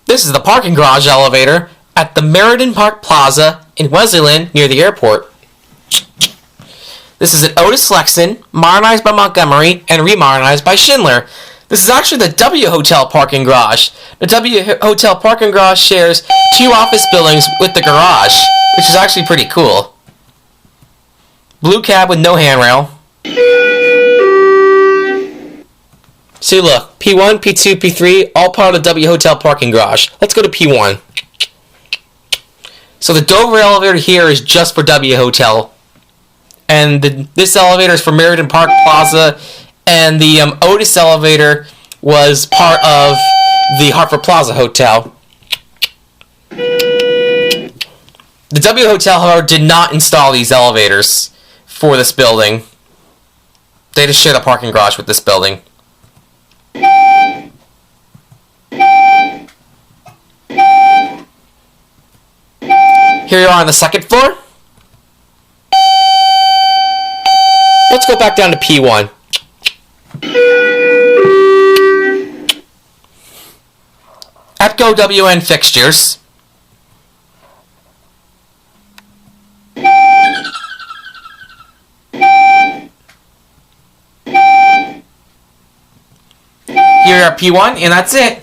This is the parking garage elevator at the Meriden Park Plaza in Wesleyland near the airport. This is an Otis Lexan, modernized by Montgomery and remodernized by Schindler. This is actually the W Hotel parking garage. The W Hotel parking garage shares 2 office buildings with the garage, which is actually pretty cool. Blue cab with no handrail. See, look, P1, P2, P3, all part of the W Hotel parking garage. Let's go to P1. So the Dover elevator here is just for W Hotel. And this elevator is for Meriden Park Plaza. And the Otis elevator was part of the Hartford Plaza Hotel. The W Hotel, however, did not install these elevators for this building. They just shared a parking garage with this building. Here you are on the 2nd floor. Let's go back down to P1. EPCO WN fixtures. Here are P1, and that's it.